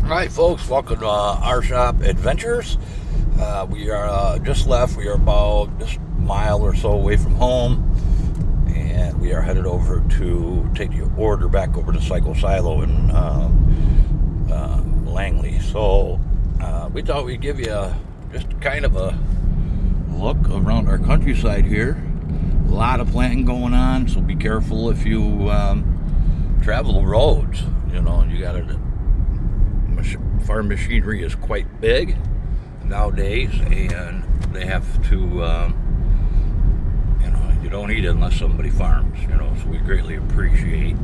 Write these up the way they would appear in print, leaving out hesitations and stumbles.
Alright, folks, welcome to Our Shop Adventures. We are just left. We are about just a mile or so away from home, and we are headed over to take the order back over to Cycle Silo in Langley. So we thought we'd give you just kind of a look around our countryside here. A lot of planting going on, so be careful if you travel the roads. You know, you got to. Farm machinery is quite big nowadays, and they have to, you don't eat it unless somebody farms, so we greatly appreciate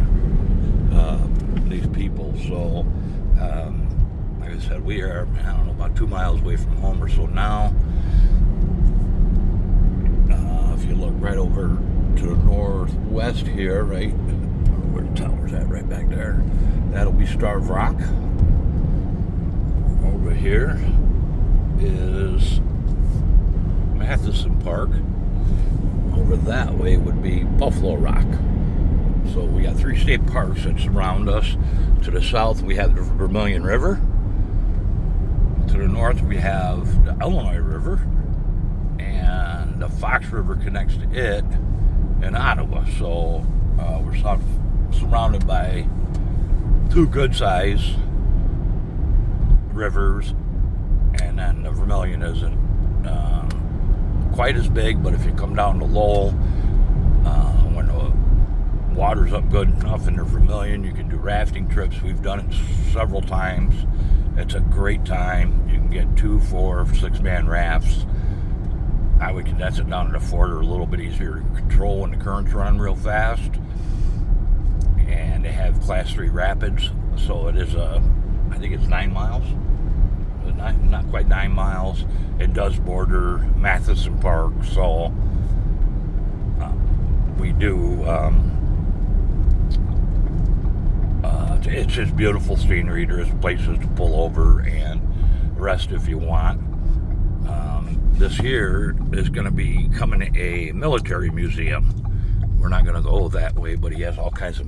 these people. So, like I said, we are, about 2 miles away from home or so now. If you look right over to the northwest here, right, where the tower's at, right back there, that'll be Starved Rock. Over here is Matheson Park. Over that way would be Buffalo Rock. So we got 3 state parks that surround us. To the south we have the Vermilion River. To the north we have the Illinois River, and the Fox River connects to it in Ottawa. So we're surrounded by 2 good size rivers, and then the Vermilion isn't quite as big, but if you come down to Lowell, when the water's up good enough in the Vermilion, you can do rafting trips. We've done it several times. It's a great time. You can get 2, 4, 6-man rafts. I would condense it down to the 4. They're a little bit easier to control when the current's running real fast, and they have class 3 rapids, so it is I think it's 9 miles. Not quite 9 miles. It does border Matheson Park, so we do. It's just beautiful scenery. There's places to pull over and rest if you want. This here is going to be coming a military museum. We're not going to go that way, but he has all kinds of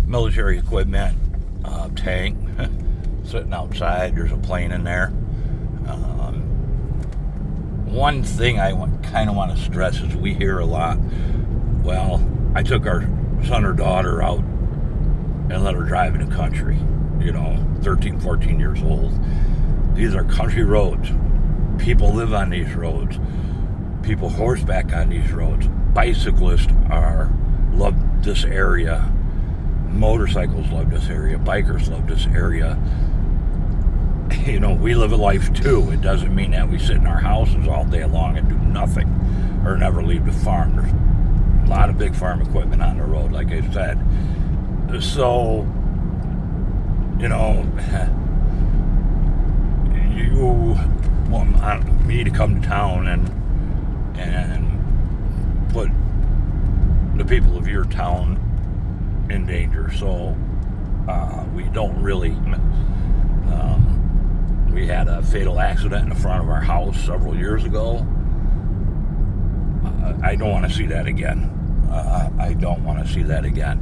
military equipment. Tank sitting outside. There's a plane in there. One thing I kind of want to stress is we hear a lot. Well, I took our son or daughter out and let her drive in the country. 13, 14 years old. These are country roads. People live on these roads. People horseback on these roads. Bicyclists love this area. Motorcycles love this area. Bikers love this area. We live a life too. It doesn't mean that we sit in our houses all day long and do nothing or never leave the farm. There's a lot of big farm equipment on the road, like I said. So, you want me to come to town and put the people of your town in danger, so we don't really. We had a fatal accident in the front of our house several years ago. I don't want to see that again. I don't want to see that again.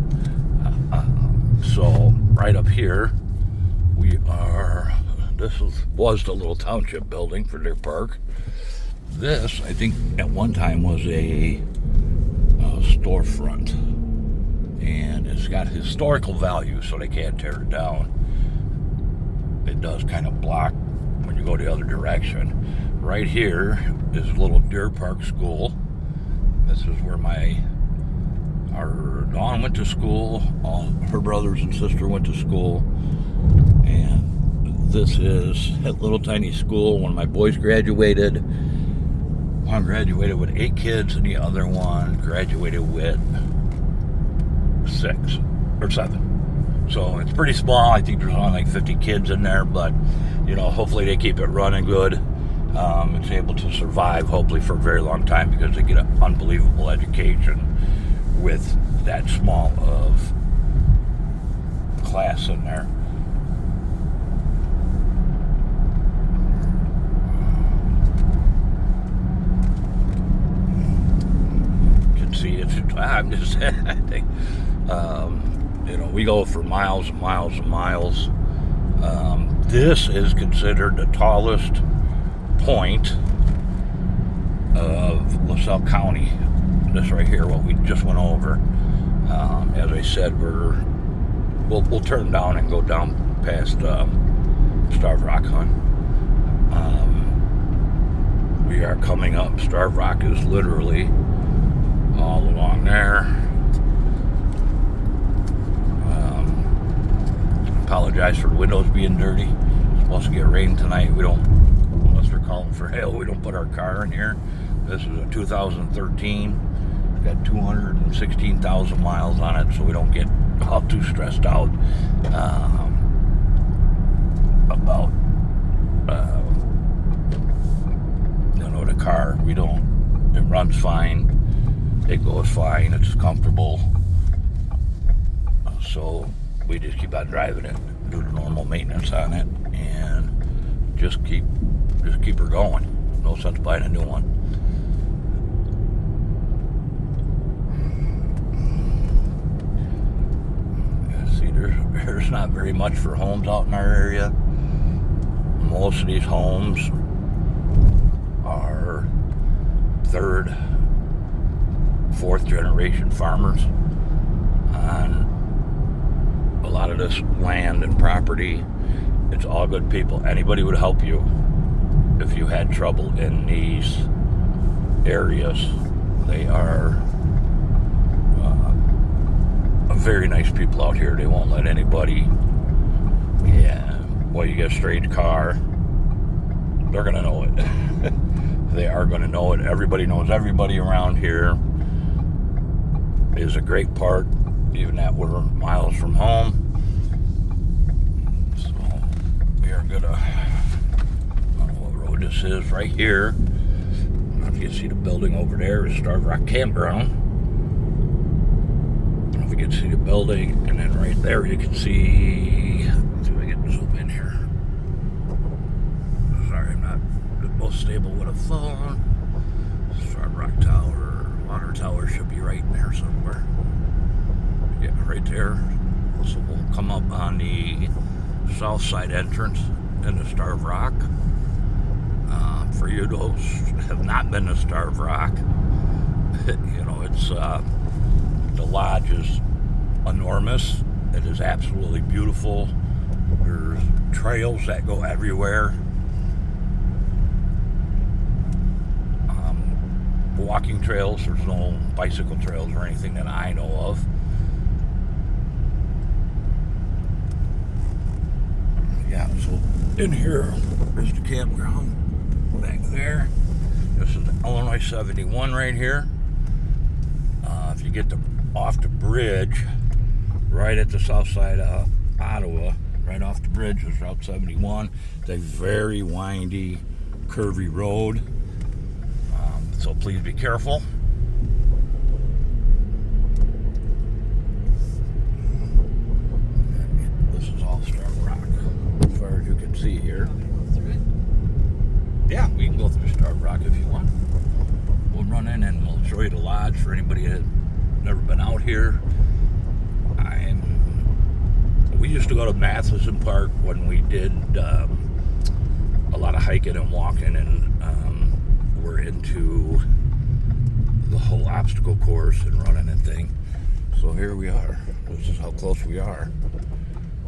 So right up here, we are. This was the little township building for their park. This, I think, at one time was a storefront. And it's got historical value, so they can't tear it down. It does kind of block when you go the other direction. Right here is a little Deer Park School. This is where our Dawn went to school. All her brothers and sister went to school. And this is a little tiny school. One of my boys graduated. One graduated with 8 kids, and the other one graduated with 6 or 7. So it's pretty small. I think there's only like 50 kids in there, but hopefully they keep it running good. It's able to survive hopefully for a very long time because they get an unbelievable education with that small of class in there. You can see I'm just I think we go for miles and miles and miles This is considered the tallest point of LaSalle County. This right here, what we just went over. As I said, we'll turn down and go down past Starved Rock Hunt. We are coming up. Starved Rock is literally all along there. Apologize for the windows being dirty. It's supposed to get rain tonight. We don't, unless they're calling for hail, we don't put our car in here. This is a 2013. It's got 216,000 miles on it, so we don't get all too stressed out about the car. We don't. It runs fine. It goes fine. It's comfortable. So we just keep on driving it, do the normal maintenance on it, and just keep her going. No sense buying a new one. See, there's not very much for homes out in our area. Most of these homes are third, fourth generation farmers on a lot of this land and property. It's all good people. Anybody would help you if you had trouble in these areas. They are very nice people out here. They won't let anybody, well, you get a strange car, they're gonna know it. They are gonna know it. Everybody knows everybody around here. It is a great part, even that we're miles from home. So we are gonna, I don't know what road this is, right here. If you can see the building over there is Starved Rock Campground. I don't know if you can see the building, and then right there you can see, let's see if I can zoom in here. Sorry, I'm not the most stable with a phone. Starved Rock Tower, water tower should be right in there somewhere. Yeah, right there. So we'll come up on the south side entrance into Starved Rock. For you those who have not been to Starved Rock, it's the lodge is enormous. It is absolutely beautiful. There's trails that go everywhere. Walking trails. There's no bicycle trails or anything that I know of. Yeah, so in here is the campground back there. This is Illinois 71 right here. If you get off the bridge, right at the south side of Ottawa, right off the bridge is Route 71. It's a very windy, curvy road. So please be careful. This is all Starved Rock, as far as you can see here. Yeah, we can go through Starved Rock if you want. We'll run in and we'll show you the lodge for anybody that's never been out here. We used to go to Matheson Park when we did a lot of hiking and walking, and we're into the whole obstacle course and running and thing. So here we are. This is how close we are.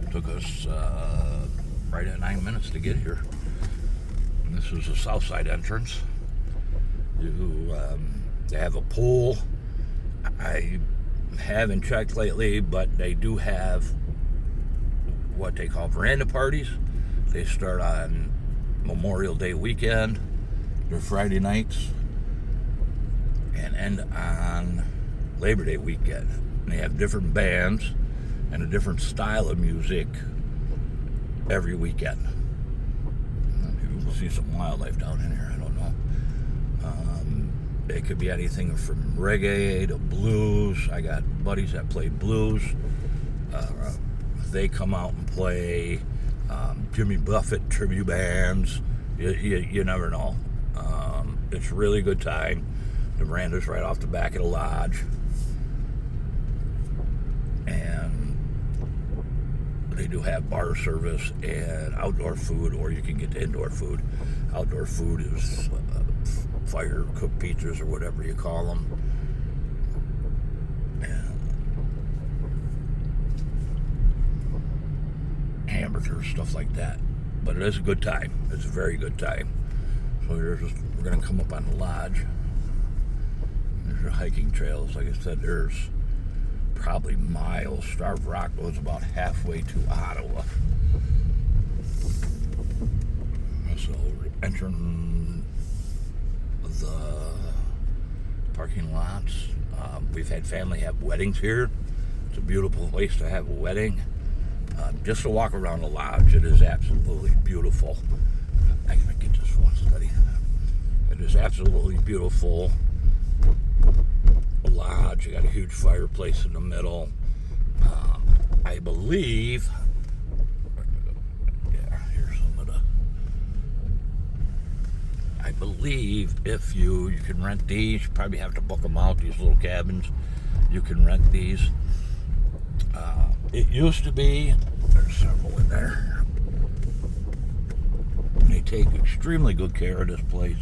It took us right at 9 minutes to get here. And this is the south side entrance. They have a pool. I haven't checked lately, but they do have what they call veranda parties. They start on Memorial Day weekend. They're Friday nights and end on Labor Day weekend. And they have different bands and a different style of music every weekend. Maybe we'll see some wildlife down in here. I don't know. It could be anything from reggae to blues. I got buddies that play blues. They come out and play Jimmy Buffett tribute bands. You never know. It's a really good time. The veranda's right off the back of the lodge. And They do have bar service and outdoor food, or you can get the indoor food. Outdoor food is fire cooked pizzas or whatever you call them. And hamburgers, stuff like that. But it is a good time. It's a very good time. So we're going to come up on the lodge. There's your hiking trails. Like I said, there's probably miles. Starved Rock goes about halfway to Ottawa. So entering the parking lots. We've had family have weddings here. It's a beautiful place to have a wedding. Just to walk around the lodge, it is absolutely beautiful. I can get this one study. It is absolutely beautiful. Lodge. You got a huge fireplace in the middle. I believe. Yeah, here's some of the. I believe if you can rent these, you probably have to book them out. These little cabins, you can rent these. It used to be. There's several in there. They take extremely good care of this place.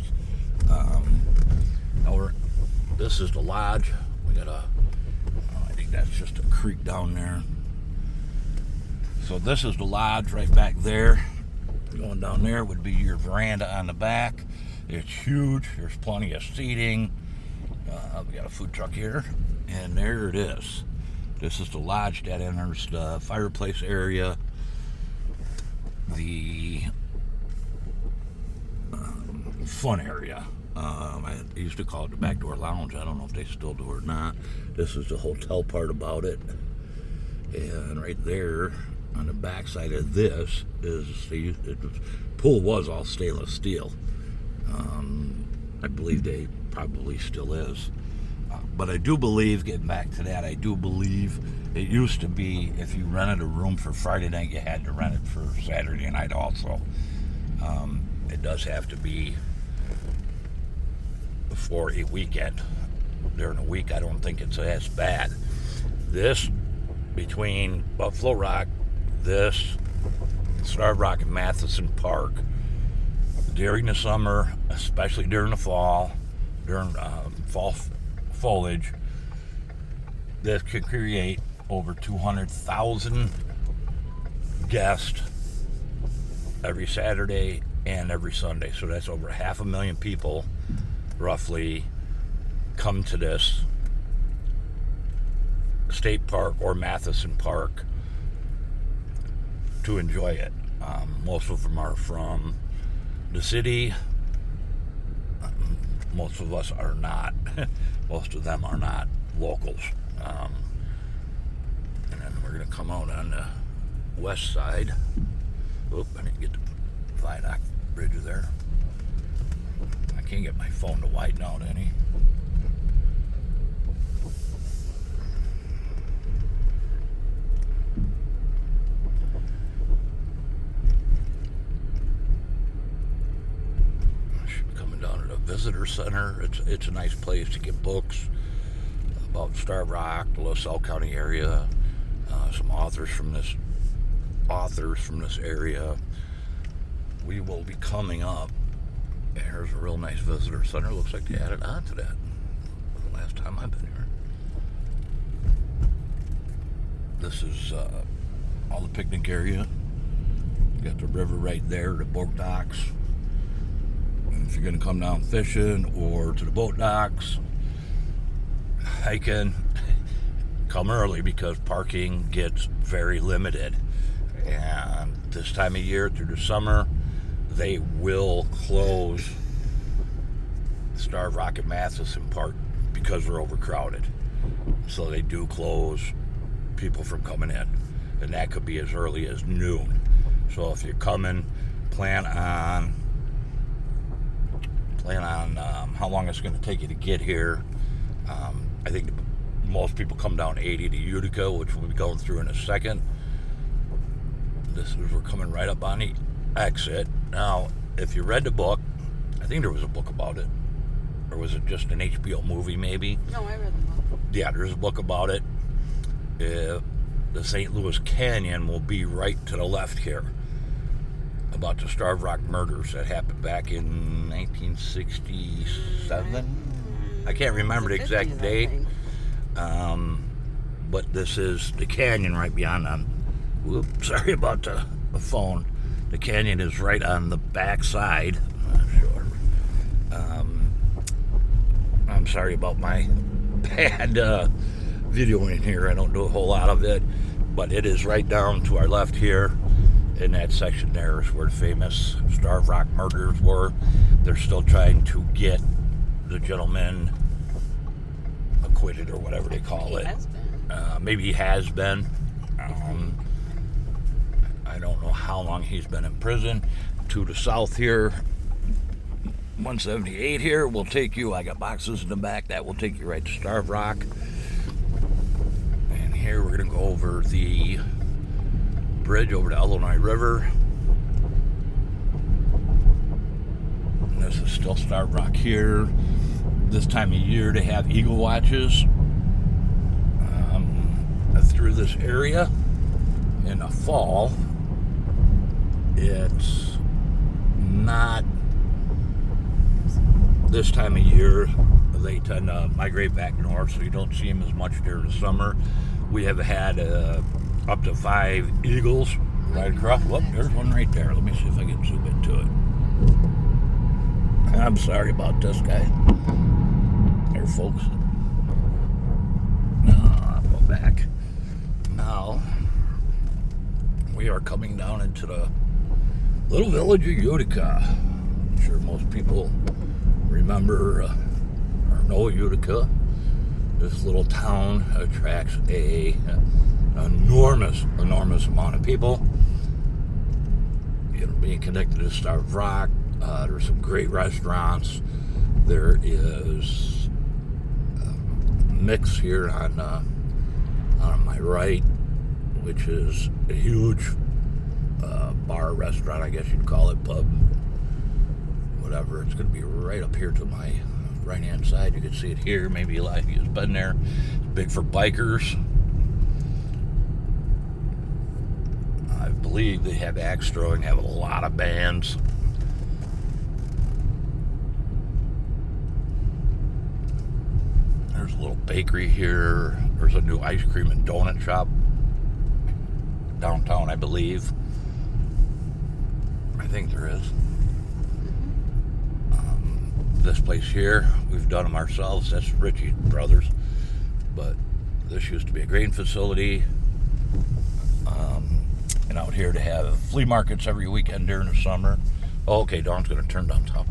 This is the lodge. We got I think that's just a creek down there. So this is the lodge right back there. Going down there would be your veranda on the back. It's huge. There's plenty of seating. We got a food truck here, and there it is. This is the lodge that enters the fireplace area. The fun area. I used to call it the backdoor lounge. I don't know if they still do or not. This is the hotel part about it. And right there on the back side of this is the pool was all stainless steel. I believe they probably still is. But I do believe, getting back to that, I do believe it used to be if you rented a room for Friday night, you had to rent it for Saturday night also. It does have to be for a weekend. During a week, I don't think it's as bad. This, between Buffalo Rock, this, Starved Rock and Matheson Park, during the summer, especially during the fall, during fall foliage, this could create over 200,000 guests every Saturday and every Sunday. So that's over 500,000 people roughly come to this state park or Matheson Park to enjoy it. Most of them are from the city. Most of us are not. Most of them are not locals. And then we're going to come out on the west side. Oop, I didn't get the viaduct bridge there. I can't get my phone to widen out any. Visitor Center. It's a nice place to get books about Starved Rock, the LaSalle County area, some authors from this area. We will be coming up. Here's a real nice visitor center. Looks like they added on to that the last time I've been here. This is all the picnic area. You got the river right there, the boat docks. If you're going to come down fishing or to the boat docks, hiking, come early because parking gets very limited. And this time of year through the summer, they will close Starved Rock and Matheson Park because they're overcrowded. So they do close people from coming in. And that could be as early as noon. So if you're coming, plan on how long it's going to take you to get here. I think most people come down 80 to Utica, which we'll be going through in a second. We're coming right up on the exit. Now, if you read the book, I think there was a book about it. Or was it just an HBO movie, maybe? No, I read the book. Yeah, there's a book about it. the St. Louis Canyon will be right to the left here. About the Starved Rock murders that happened back in 1967. I can't remember the exact date. But this is the canyon right beyond them. Whoops, sorry about the phone. The canyon is right on the back side. Sure. I'm sorry about my bad videoing here. I don't do a whole lot of it. But it is right down to our left here. In that section there is where the famous Starved Rock murders were. They're still trying to get the gentleman acquitted or whatever they call it. Maybe he has been. I don't know how long he's been in prison. To the south here, 178 here will take you. I got boxes in the back that will take you right to Starved Rock. And here we're going to go over the bridge over the Illinois River. And this is still Starved Rock here. This time of year they have eagle watches through this area. In the fall, it's not this time of year. They tend to migrate back north, so you don't see them as much during the summer. We have had up to 5 eagles right across. Whoop, there's one right there. Let me see if I can zoom into it. I'm sorry about this guy. There, folks. I'll go back. Now, we are coming down into the little village of Utica. I'm sure most people remember or know Utica. This little town attracts an enormous amount of people. You know, being connected to Starved Rock, there's some great restaurants. There is a mix here on my right, which is a huge bar, restaurant, I guess you'd call it, pub, whatever. It's going to be right up here to my right-hand side. You can see it here. Maybe a lot of you have been there. It's big for bikers. I believe they have axe throwing, have a lot of bands. There's a little bakery here. There's a new ice cream and donut shop downtown, I believe. I think there is. This place here, we've done them ourselves. That's Ritchie Brothers. But this used to be a grain facility. And out here to have flea markets every weekend during the summer. Oh, okay, Dawn's going to turn down top.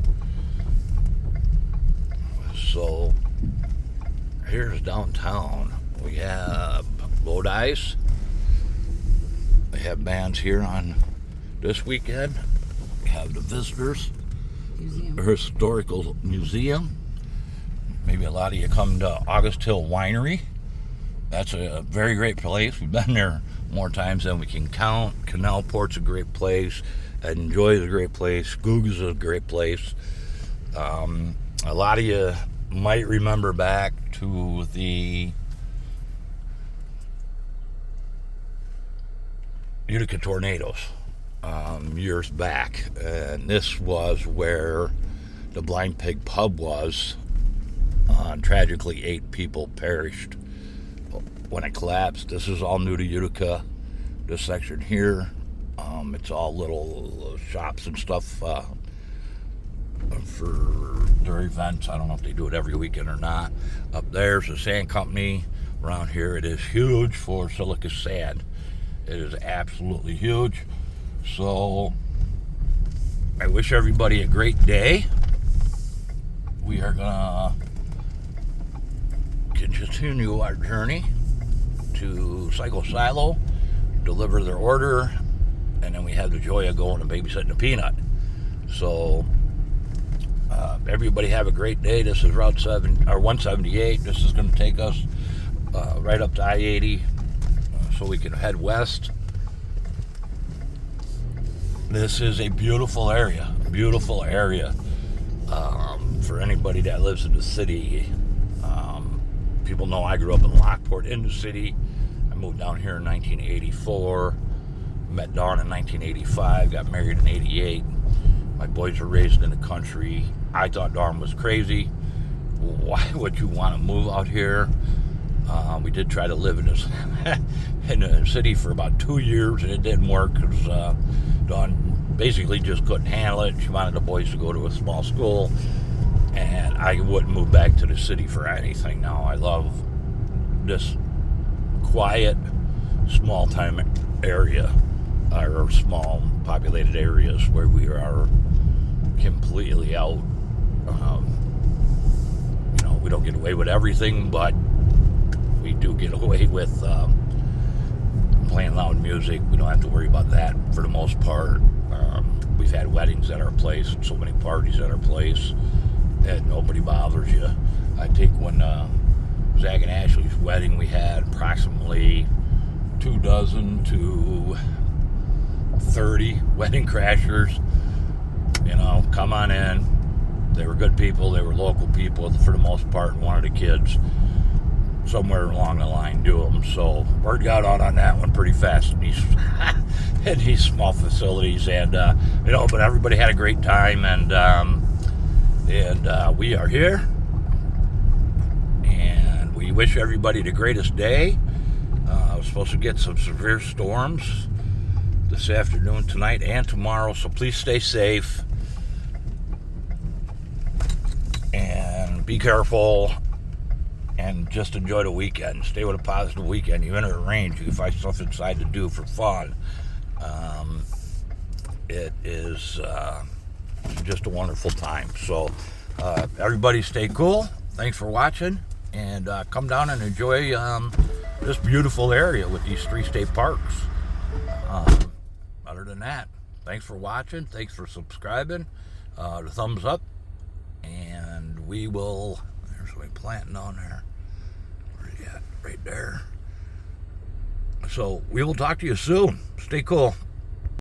So, here's downtown. We have Lodi's. They have bands here on this weekend. We have the Visitors Historical Museum. Maybe a lot of you come to August Hill Winery. That's a very great place. We've been there more times than we can count. Canal Port's a great place. Enjoy is a great place. Goog's a great place. A lot of you might remember back to the Utica tornadoes years back, and this was where the Blind Pig pub was. Tragically, 8 people perished when it collapsed. This is all new to Utica. This section here, it's all little shops and stuff for their events. I don't know if they do it every weekend or not. Up there's a sand company. Around here, it is huge for silica sand. It is absolutely huge. So I wish everybody a great day. We are gonna continue our journey to Cycle Silo, deliver their order, and then we have the joy of going and babysitting a peanut. So everybody have a great day. This is Route 7 or 178. This is going to take us right up to I-80 so we can head west. This is a beautiful area for anybody that lives in the city. People know I grew up in Lockport in the city. I moved down here in 1984. Met Dawn in 1985. Got married in 88. My boys were raised in the country. I thought Dawn was crazy. Why would you want to move out here? We did try to live in the city for about 2 years, and it didn't work because Dawn basically just couldn't handle it. She wanted the boys to go to a small school, and I wouldn't move back to the city for anything now. I love this quiet, small-time area, or small populated areas where we are completely out. We don't get away with everything, but we do get away with playing loud music. We don't have to worry about that for the most part. We've had weddings at our place and so many parties at our place that nobody bothers you. I think when Zach and Ashley's wedding, we had approximately 24 to 30 wedding crashers. Come on in. They were good people. They were local people for the most part, and wanted the kids somewhere along the line do them. So word got out on that one pretty fast in these small facilities, and but everybody had a great time, and we are here, and we wish everybody the greatest day. I was supposed to get some severe storms this afternoon, tonight, and tomorrow, so please stay safe and be careful, and just enjoy the weekend. Stay with a positive weekend. Even if it rains, you can find stuff inside to do for fun. It is just a wonderful time. So everybody stay cool. Thanks for watching, and come down and enjoy this beautiful area with these 3 state parks. Other than that, thanks for watching. Thanks for subscribing. The thumbs up. And we will, there's somebody planting on there. Where's he at? Right there. So we will talk to you soon. Stay cool.